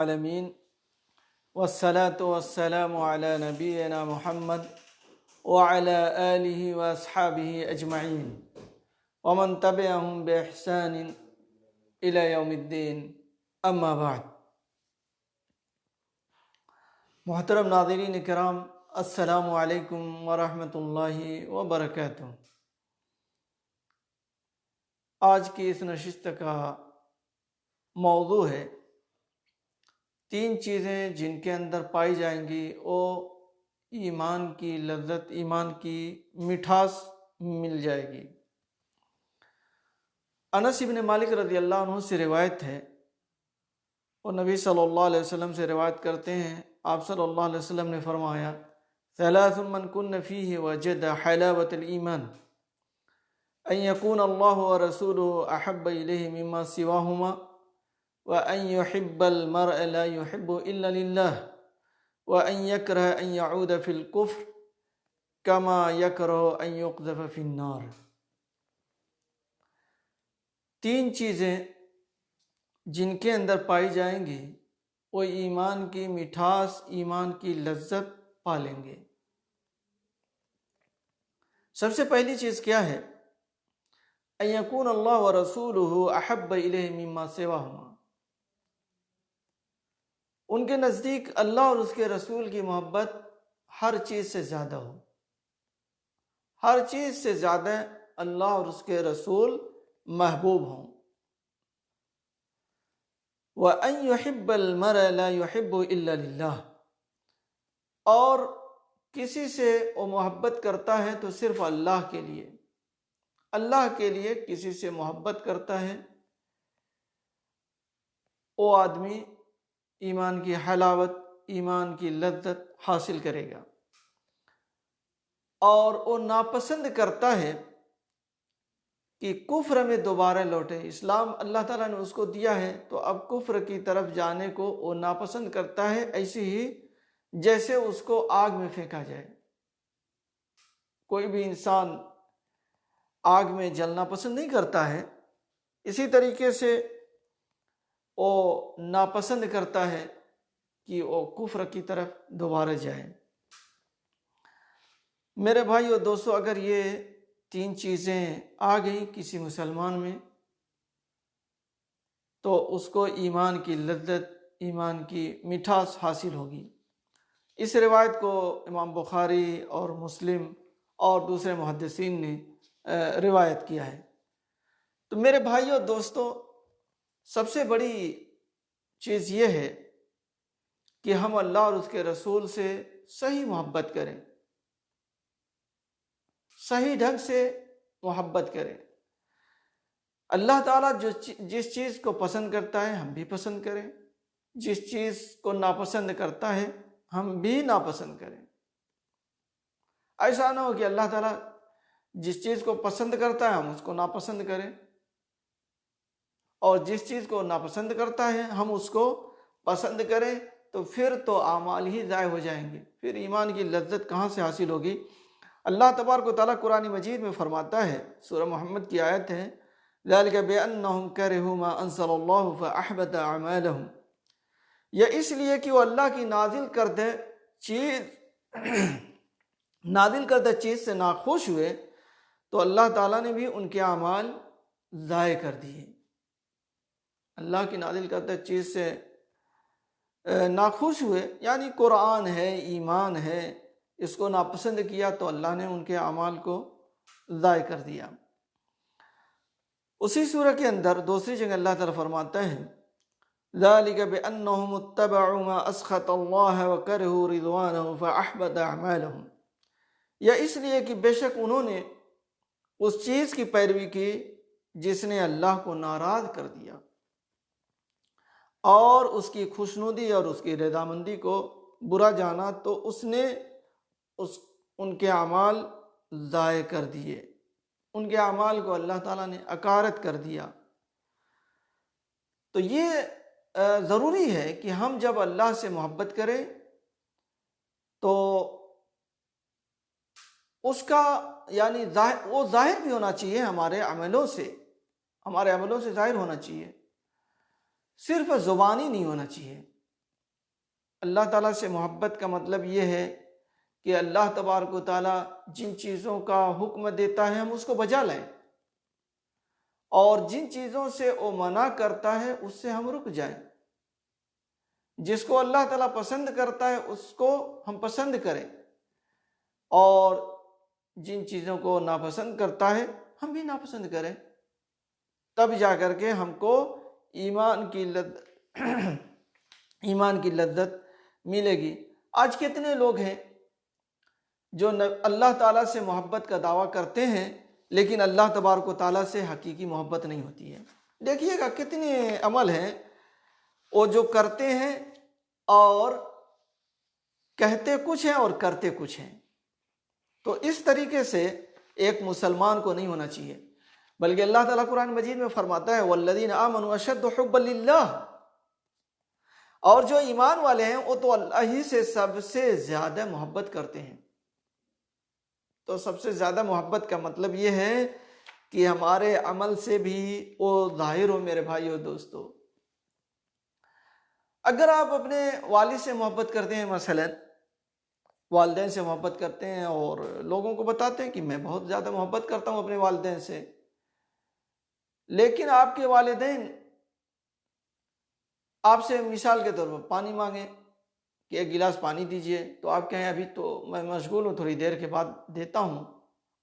العالمین والصلاة والسلام علی نبینا محمد وعلی آلہ واصحابہ اجمعین ومن تبعہم بإحسان الی یوم الدین، اما بعد۔ محترم ناظرین کرام، السلام علیکم ورحمۃ اللہ وبرکاتہ۔ آج کی اس نشست کا موضوع ہے 3 چیزیں جن کے اندر پائی جائیں گی وہ ایمان کی لذت، ایمان کی مٹھاس مل جائے گی۔ انس بن مالک رضی اللہ عنہ سے روایت ہے، اور نبی صلی اللہ علیہ وسلم سے روایت کرتے ہیں، آپ صلی اللہ علیہ وسلم نے فرمایا: ثلاث من کن فیہ وجد حلاوۃ الایمان، ان یکون اللہ ورسولہ احب الیہ مما سواہما، وأن يحب المرء لا يحب إلا لله، وأن يكره أن يعود في الكفر كما يكره أن يقذف في النار۔ 3 چیزیں جن کے اندر پائی جائیں گی وہ ایمان کی مٹھاس، ایمان کی لذت پالیں گے۔ سب سے پہلی چیز کیا ہے؟ ان یکون اللہ ورسولہ احب الیہ مما سواہما، ان کے نزدیک اللہ اور اس کے رسول کی محبت ہر چیز سے زیادہ ہو، ہر چیز سے زیادہ اللہ اور اس کے رسول محبوب ہوں۔ وَأَن يُحِبَّ الْمَرْءَ لَا يُحِبُّ إِلَّا لِلَّهِ، اور کسی سے وہ محبت کرتا ہے تو صرف اللہ کے لیے، اللہ کے لیے کسی سے محبت کرتا ہے، وہ آدمی ایمان کی حلاوت، ایمان کی لذت حاصل کرے گا۔ اور وہ ناپسند کرتا ہے کہ کفر میں دوبارہ لوٹے۔ اسلام اللہ تعالیٰ نے اس کو دیا ہے تو اب کفر کی طرف جانے کو وہ ناپسند کرتا ہے، ایسے ہی جیسے اس کو آگ میں پھینکا جائے۔ کوئی بھی انسان آگ میں جلنا پسند نہیں کرتا ہے، اسی طریقے سے وہ ناپسند کرتا ہے کہ وہ کفر کی طرف دوبارہ جائے۔ میرے بھائیو دوستو، اگر یہ 3 چیزیں آ گئی کسی مسلمان میں تو اس کو ایمان کی لذت، ایمان کی مٹھاس حاصل ہوگی۔ اس روایت کو امام بخاری اور مسلم اور دوسرے محدثین نے روایت کیا ہے۔ تو میرے بھائیو دوستو، سب سے بڑی چیز یہ ہے کہ ہم اللہ اور اس کے رسول سے صحیح محبت کریں، صحیح ڈھنگ سے محبت کریں۔ اللہ تعالیٰ جس چیز کو پسند کرتا ہے ہم بھی پسند کریں، جس چیز کو ناپسند کرتا ہے ہم بھی ناپسند کریں۔ ایسا نہ ہو کہ اللہ تعالیٰ جس چیز کو پسند کرتا ہے ہم اس کو ناپسند کریں، اور جس چیز کو ناپسند کرتا ہے ہم اس کو پسند کریں، تو پھر تو اعمال ہی ضائع ہو جائیں گے، پھر ایمان کی لذت کہاں سے حاصل ہوگی؟ اللہ تبارک و تعالیٰ قرآن مجید میں فرماتا ہے، سورہ محمد کی آیت ہے، ذَلِكَ بِأَنَّهُمْ كَرِهُوا مَا أَنزَلَ اللَّهُ فَأَحْبَطَ أَعْمَالَهُمْ، یہ اس لیے کہ وہ اللہ کی نازل کردہ چیز سے ناخوش ہوئے تو اللہ تعالیٰ نے بھی ان کے اعمال ضائع کر دیے۔ اللہ کی نازل کردہ چیز سے ناخوش ہوئے، یعنی قرآن ہے، ایمان ہے، اس کو ناپسند کیا تو اللہ نے ان کے اعمال کو ضائع کر دیا۔ اسی سورہ کے اندر دوسری جگہ اللہ تعالیٰ فرماتا ہے، ذَلِكَ بِأَنَّهُمُ اتَّبَعُوا مَا أَسْخَطَ اللَّهَ وَكَرِهُوا رِضْوَانَهُ فَأَحْبَطَ أَعْمَالَهُمْ، یہ اس لیے کہ بے شک انہوں نے اس چیز کی پیروی کی جس نے اللہ کو ناراض کر دیا، اور اس کی خوشنودی اور اس کی رضامندی کو برا جانا، تو اس نے ان کے اعمال ضائع کر دیے، ان کے اعمال کو اللہ تعالیٰ نے اکارت کر دیا۔ تو یہ ضروری ہے کہ ہم جب اللہ سے محبت کریں تو اس کا یعنی وہ ظاہر بھی ہونا چاہیے، ہمارے عملوں سے ظاہر ہونا چاہیے، صرف زبانی نہیں ہونا چاہیے۔ اللہ تعالیٰ سے محبت کا مطلب یہ ہے کہ اللہ تبارک و تعالیٰ جن چیزوں کا حکم دیتا ہے ہم اس کو بجا لیں، اور جن چیزوں سے وہ منع کرتا ہے اس سے ہم رک جائیں۔ جس کو اللہ تعالیٰ پسند کرتا ہے اس کو ہم پسند کریں، اور جن چیزوں کو ناپسند کرتا ہے ہم بھی ناپسند کریں، تب جا کر کے ہم کو ایمان کی لذت ملے گی۔ آج کتنے لوگ ہیں جو اللہ تعالیٰ سے محبت کا دعویٰ کرتے ہیں لیکن اللہ تبارک و تعالیٰ سے حقیقی محبت نہیں ہوتی ہے۔ دیکھیے گا کتنے عمل ہیں وہ جو کرتے ہیں اور کہتے کچھ ہیں اور کرتے کچھ ہیں۔ تو اس طریقے سے ایک مسلمان کو نہیں ہونا چاہیے، بلکہ اللہ تعالیٰ قرآن مجید میں فرماتا ہے وَالَّذِينَ آمَنُوا أَشَدُّ حُبًّا لِلَّهِ، اور جو ایمان والے ہیں وہ تو اللہ ہی سے سب سے زیادہ محبت کرتے ہیں۔ تو سب سے زیادہ محبت کا مطلب یہ ہے کہ ہمارے عمل سے بھی وہ ظاہر ہو۔ میرے بھائیو دوستو، اگر آپ اپنے والد سے محبت کرتے ہیں، مثلا والدین سے محبت کرتے ہیں اور لوگوں کو بتاتے ہیں کہ میں بہت زیادہ محبت کرتا ہوں اپنے والدین سے، لیکن آپ کے والدین آپ سے مثال کے طور پر پانی مانگیں کہ ایک گلاس پانی دیجئے، تو آپ کہیں ابھی تو میں مشغول ہوں، تھوڑی دیر کے بعد دیتا ہوں،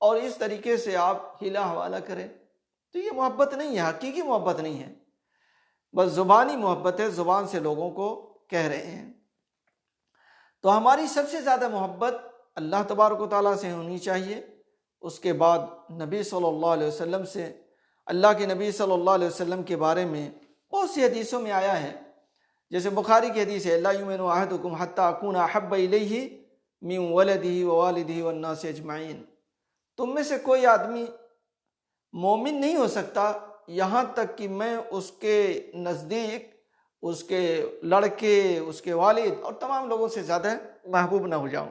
اور اس طریقے سے آپ ہلا حوالہ کریں، تو یہ محبت نہیں ہے، حقیقی محبت نہیں ہے، بس زبانی محبت ہے، زبان سے لوگوں کو کہہ رہے ہیں۔ تو ہماری سب سے زیادہ محبت اللہ تبارک و تعالیٰ سے ہونی چاہیے، اس کے بعد نبی صلی اللہ علیہ وسلم سے۔ اللہ کے نبی صلی اللہ علیہ وسلم کے بارے میں بہت سی حدیثوں میں آیا ہے، جیسے بخاری کی حدیث ہے لا یؤمن احدکم حتی اکون احب الیہ من ولدہ ووالدہ والناس اجمعین، تم میں سے کوئی آدمی مومن نہیں ہو سکتا یہاں تک کہ میں اس کے نزدیک اس کے لڑکے، اس کے والد اور تمام لوگوں سے زیادہ محبوب نہ ہو جاؤں۔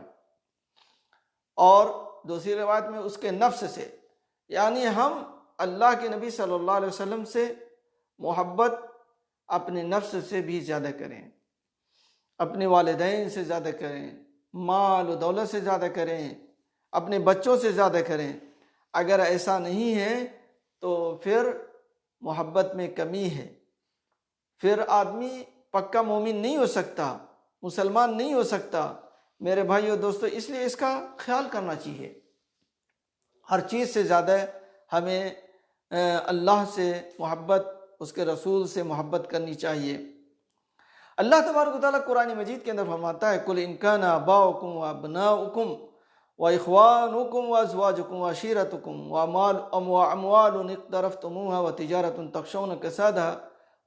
اور دوسری روایت میں اس کے نفس سے، یعنی ہم اللہ کے نبی صلی اللہ علیہ وسلم سے محبت اپنے نفس سے بھی زیادہ کریں، اپنے والدین سے زیادہ کریں، مال و دولت سے زیادہ کریں، اپنے بچوں سے زیادہ کریں۔ اگر ایسا نہیں ہے تو پھر محبت میں کمی ہے، پھر آدمی پکا مومن نہیں ہو سکتا، مسلمان نہیں ہو سکتا۔ میرے بھائیو دوستو، اس لیے اس کا خیال کرنا چاہیے۔ ہر چیز سے زیادہ ہمیں اللہ سے محبت، اس کے رسول سے محبت کرنی چاہیے۔ اللہ تبارک و تعالیٰ قرآن مجید کے اندر فرماتا ہے قُلْ إِنْ كَانَ آبَاؤُكُمْ وَأَبْنَاؤُكُمْ وَإِخْوَانُكُمْ وَأَزْوَاجُكُمْ وَعَشِيرَتُكُمْ وَأَمْوَالٌ اقْتَرَفْتُمُوهَا وَتِجَارَةٌ تَخْشَوْنَ كَسَادَهَا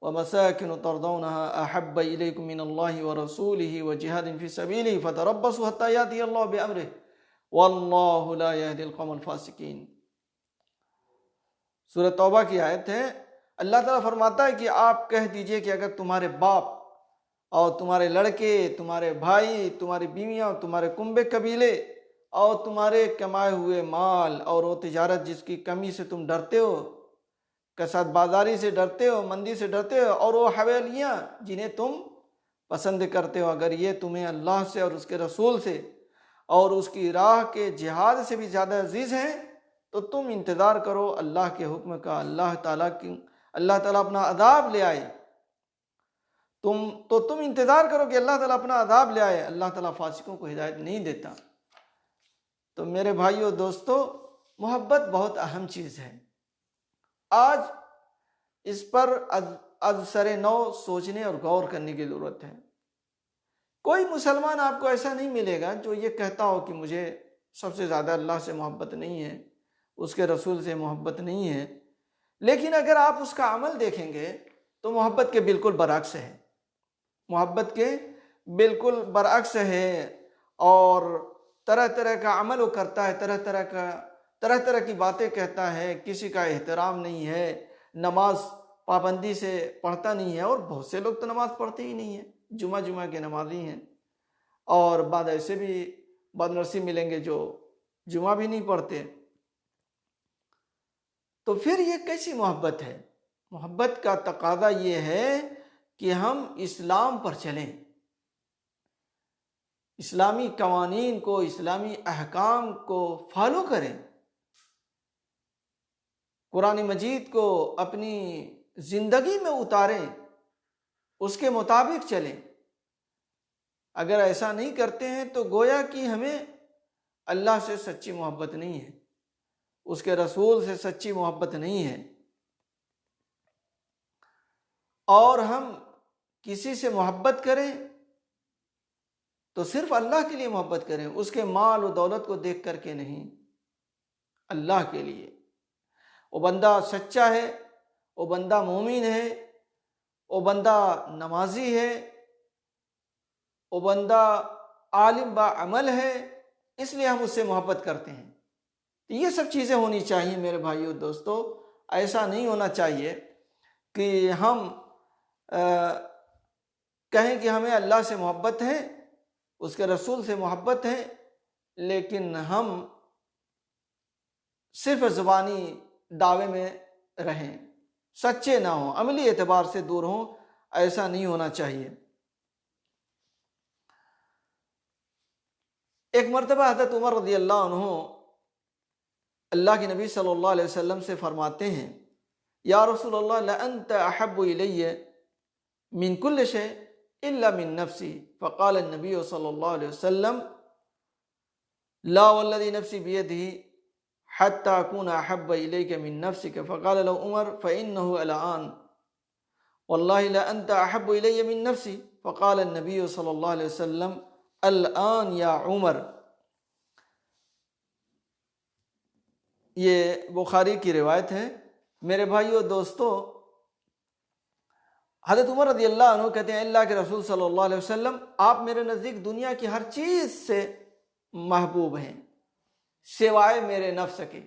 وَمَسَاكِنُ تَرْضَوْنَهَا أَحَبَّ إِلَيْكُم مِّنَ اللَّهِ وَرَسُولِهِ وَجِهَادٍ فِي سَبِيلِهِ فَتَرَبَّصُوا حَتَّى يَأْتِيَ اللَّهُ بِأَمْرِهِ وَاللَّهُ لَا يَهْدِي الْقَوْمَ الْفَاسِقِينَ۔ سورۃ توبہ کی آیت ہے۔ اللہ تعالیٰ فرماتا ہے کہ آپ کہہ دیجئے کہ اگر تمہارے باپ اور تمہارے لڑکے، تمہارے بھائی، تمہاری بیویاں، تمہارے کنبے قبیلے اور تمہارے کمائے ہوئے مال اور وہ تجارت جس کی کمی سے تم ڈرتے ہو، کساد بازاری سے ڈرتے ہو، مندی سے ڈرتے ہو، اور وہ حویلیاں جنہیں تم پسند کرتے ہو، اگر یہ تمہیں اللہ سے اور اس کے رسول سے اور اس کی راہ کے جہاد سے بھی زیادہ عزیز ہیں تو تم انتظار کرو اللہ کے حکم کا، اللہ تعالیٰ اپنا عذاب لے آئے، تم انتظار کرو کہ اللہ تعالیٰ اپنا عذاب لے آئے۔ اللہ تعالیٰ فاسقوں کو ہدایت نہیں دیتا۔ تو میرے بھائیو دوستو، محبت بہت اہم چیز ہے۔ آج اس پر از سر نو سوچنے اور غور کرنے کی ضرورت ہے۔ کوئی مسلمان آپ کو ایسا نہیں ملے گا جو یہ کہتا ہو کہ مجھے سب سے زیادہ اللہ سے محبت نہیں ہے، اس کے رسول سے محبت نہیں ہے، لیکن اگر آپ اس کا عمل دیکھیں گے تو محبت کے بالکل برعکس ہے، محبت کے بالکل برعکس ہے، اور طرح طرح کا عمل وہ کرتا ہے، طرح طرح کی باتیں کہتا ہے، کسی کا احترام نہیں ہے، نماز پابندی سے پڑھتا نہیں ہے، اور بہت سے لوگ تو نماز پڑھتے ہی نہیں ہیں، جمعہ کے نمازی ہیں، اور بعد ایسے بھی بدنصیب ملیں گے جو جمعہ بھی نہیں پڑھتے۔ تو پھر یہ کیسی محبت ہے؟ محبت کا تقاضا یہ ہے کہ ہم اسلام پر چلیں، اسلامی قوانین کو، اسلامی احکام کو فالو کریں، قرآن مجید کو اپنی زندگی میں اتاریں، اس کے مطابق چلیں۔ اگر ایسا نہیں کرتے ہیں تو گویا کہ ہمیں اللہ سے سچی محبت نہیں ہے، اس کے رسول سے سچی محبت نہیں ہے، اور ہم کسی سے محبت کریں تو صرف اللہ کے لیے محبت کریں، اس کے مال و دولت کو دیکھ کر کے نہیں، اللہ کے لیے۔ وہ بندہ سچا ہے، وہ بندہ مومن ہے، وہ بندہ نمازی ہے، وہ بندہ عالم با عمل ہے، اس لیے ہم اس سے محبت کرتے ہیں۔ تو یہ سب چیزیں ہونی چاہیے میرے بھائیو دوستو۔ ایسا نہیں ہونا چاہیے کہ ہم کہیں کہ ہمیں اللہ سے محبت ہے، اس کے رسول سے محبت ہے، لیکن ہم صرف زبانی دعوے میں رہیں، سچے نہ ہوں، عملی اعتبار سے دور ہوں۔ ایسا نہیں ہونا چاہیے۔ ایک مرتبہ حضرت عمر رضی اللہ عنہ اللہ کے نبی صلی اللہ علیہ وسلم سے فرماتے ہیں، یا رسول اللہ لأنت احب الی من کل شیء الا من نفسی، فقال النبی صلی اللہ علیہ وسلم لا والذی نفسی بیدہ حتی اکون احب الیک من نفسک، فقال له عمر فإنه الآن واللہ لأنت احب الی من نفسی، فقال النبی صلی اللہ علیہ وسلم الآن یا عمر۔ یہ بخاری کی روایت ہے۔ میرے بھائیو دوستو، حضرت عمر رضی اللہ عنہ کہتے ہیں اللہ کے رسول صلی اللہ علیہ وسلم آپ میرے نزدیک دنیا کی ہر چیز سے محبوب ہیں سوائے میرے نفس کے،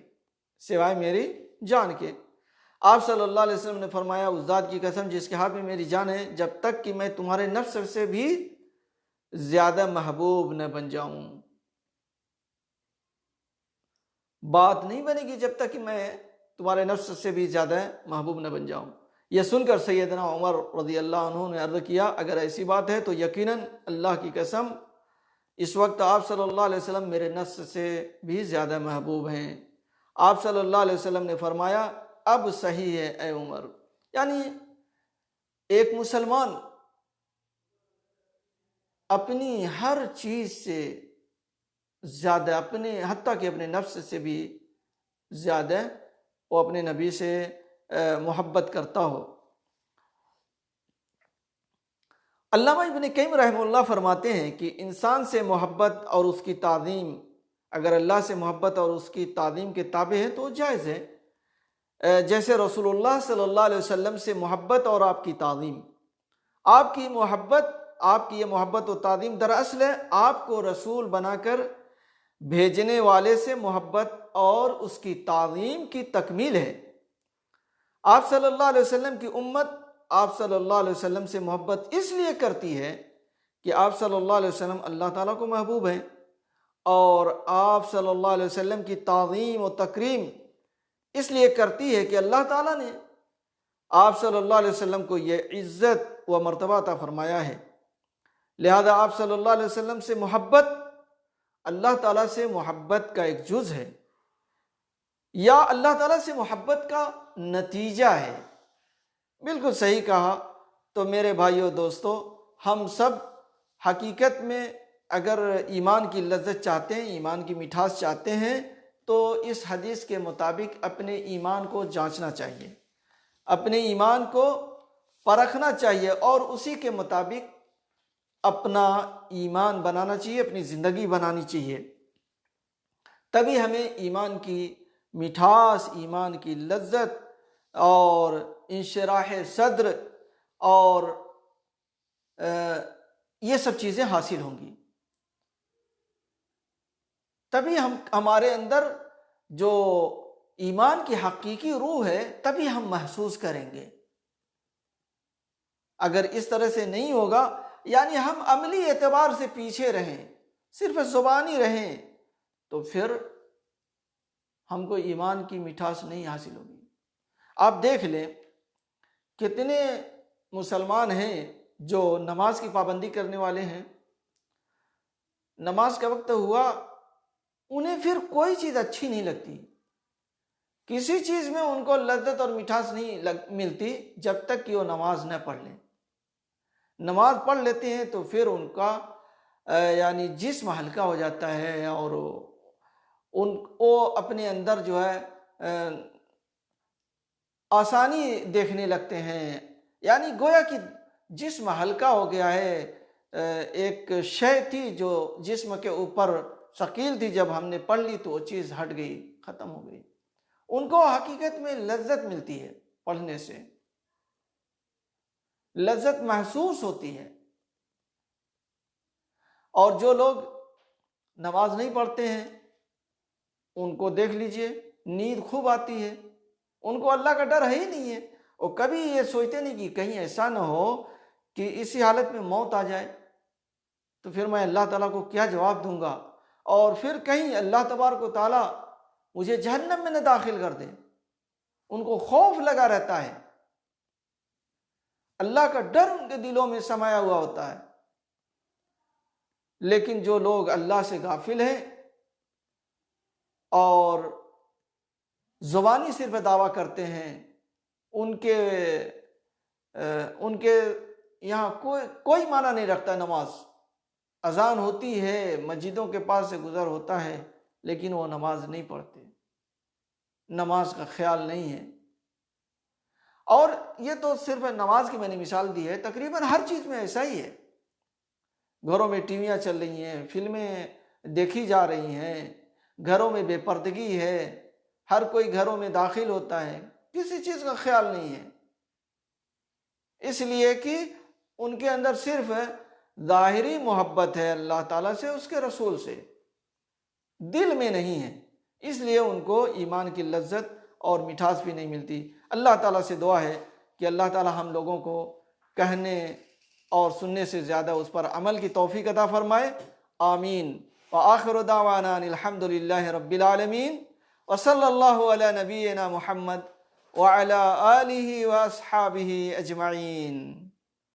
سوائے میری جان کے۔ آپ صلی اللہ علیہ وسلم نے فرمایا اس ذات کی قسم جس کے ہاتھ میں میری جان ہے، جب تک کہ میں تمہارے نفس سے بھی زیادہ محبوب نہ بن جاؤں، بات نہیں بنے گی جب تک کہ میں تمہارے نفس سے بھی زیادہ محبوب نہ بن جاؤں۔ یہ سن کر سیدنا عمر رضی اللہ عنہ نے عرض کیا اگر ایسی بات ہے تو یقیناً اللہ کی قسم اس وقت آپ صلی اللہ علیہ وسلم میرے نفس سے بھی زیادہ محبوب ہیں۔ آپ صلی اللہ علیہ وسلم نے فرمایا اب صحیح ہے اے عمر۔ یعنی ایک مسلمان اپنی ہر چیز سے زیادہ، حتیٰ کہ اپنے نفس سے بھی زیادہ وہ اپنے نبی سے محبت کرتا ہو۔ علامہ ابن قیم رحمہ اللہ فرماتے ہیں کہ انسان سے محبت اور اس کی تعظیم اگر اللہ سے محبت اور اس کی تعظیم کے تابع ہے تو جائز ہے، جیسے رسول اللہ صلی اللہ علیہ وسلم سے محبت اور آپ کی تعظیم۔ آپ کی یہ محبت و تعظیم دراصل ہے آپ کو رسول بنا کر بھیجنے والے سے محبت اور اس کی تعظیم کی تکمیل ہے۔ آپ صلی اللہ علیہ وسلم کی امت آپ صلی اللہ علیہ وسلم سے محبت اس لیے کرتی ہے کہ آپ صلی اللہ علیہ وسلم اللہ تعالیٰ کو محبوب ہیں، اور آپ صلی اللہ علیہ وسلم کی تعظیم و تکریم اس لیے کرتی ہے کہ اللہ تعالیٰ نے آپ صلی اللہ علیہ وسلم کو یہ عزت و مرتبہ عطا فرمایا ہے۔ لہذا آپ صلی اللہ علیہ وسلم سے محبت اللہ تعالیٰ سے محبت کا ایک جز ہے، یا اللہ تعالیٰ سے محبت کا نتیجہ ہے۔ بالکل صحیح کہا۔ تو میرے بھائیو دوستو، ہم سب حقیقت میں اگر ایمان کی لذت چاہتے ہیں، ایمان کی مٹھاس چاہتے ہیں، تو اس حدیث کے مطابق اپنے ایمان کو جانچنا چاہیے، اپنے ایمان کو پرکھنا چاہیے، اور اسی کے مطابق اپنا ایمان بنانا چاہیے، اپنی زندگی بنانی چاہیے۔ تبھی ہمیں ایمان کی مٹھاس، ایمان کی لذت اور انشراح صدر اور یہ سب چیزیں حاصل ہوں گی۔ تبھی ہمارے اندر جو ایمان کی حقیقی روح ہے تبھی ہم محسوس کریں گے۔ اگر اس طرح سے نہیں ہوگا، یعنی ہم عملی اعتبار سے پیچھے رہیں، صرف زبانی رہیں، تو پھر ہم کو ایمان کی مٹھاس نہیں حاصل ہوگی۔ آپ دیکھ لیں کتنے مسلمان ہیں جو نماز کی پابندی کرنے والے ہیں، نماز کا وقت ہوا انہیں پھر کوئی چیز اچھی نہیں لگتی، کسی چیز میں ان کو لذت اور مٹھاس نہیں ملتی جب تک کہ وہ نماز نہ پڑھ لیں۔ نماز پڑھ لیتے ہیں تو پھر ان کا یعنی جسم ہلکا ہو جاتا ہے، اور وہ اپنے اندر جو ہے آسانی دیکھنے لگتے ہیں، یعنی گویا کہ جسم ہلکا ہو گیا ہے۔ ایک شے تھی جو جسم کے اوپر ثقیل تھی، جب ہم نے پڑھ لی تو وہ چیز ہٹ گئی، ختم ہو گئی۔ ان کو حقیقت میں لذت ملتی ہے، پڑھنے سے لذت محسوس ہوتی ہے۔ اور جو لوگ نماز نہیں پڑھتے ہیں ان کو دیکھ لیجئے، نیند خوب آتی ہے، ان کو اللہ کا ڈر ہے ہی نہیں ہے، وہ کبھی یہ سوچتے نہیں کہ کہیں ایسا نہ ہو کہ اسی حالت میں موت آ جائے تو پھر میں اللہ تعالیٰ کو کیا جواب دوں گا، اور پھر کہیں اللہ تبارک و تعالیٰ مجھے جہنم میں نہ داخل کر دے۔ ان کو خوف لگا رہتا ہے، اللہ کا ڈر ان کے دلوں میں سمایا ہوا ہوتا ہے۔ لیکن جو لوگ اللہ سے غافل ہیں اور زبانی صرف دعویٰ کرتے ہیں، ان کے یہاں کوئی معنی نہیں رکھتا نماز۔ اذان ہوتی ہے، مسجدوں کے پاس سے گزر ہوتا ہے، لیکن وہ نماز نہیں پڑھتے، نماز کا خیال نہیں ہے۔ اور یہ تو صرف نماز کی میں نے مثال دی ہے، تقریباً ہر چیز میں ایسا ہی ہے۔ گھروں میں ٹی ویاں چل رہی ہیں، فلمیں دیکھی جا رہی ہیں، گھروں میں بے پردگی ہے، ہر کوئی گھروں میں داخل ہوتا ہے، کسی چیز کا خیال نہیں ہے، اس لیے کہ ان کے اندر صرف ظاہری محبت ہے اللہ تعالیٰ سے، اس کے رسول سے، دل میں نہیں ہے، اس لیے ان کو ایمان کی لذت اور مٹھاس بھی نہیں ملتی۔ اللہ تعالیٰ سے دعا ہے کہ اللہ تعالیٰ ہم لوگوں کو کہنے اور سننے سے زیادہ اس پر عمل کی توفیق عطا فرمائے، آمین۔ وآخر دعوانا الحمد للہ رب العالمین، وصلی اللہ علی نبینا محمد وعلی آلہ واصحابہ اجمعین۔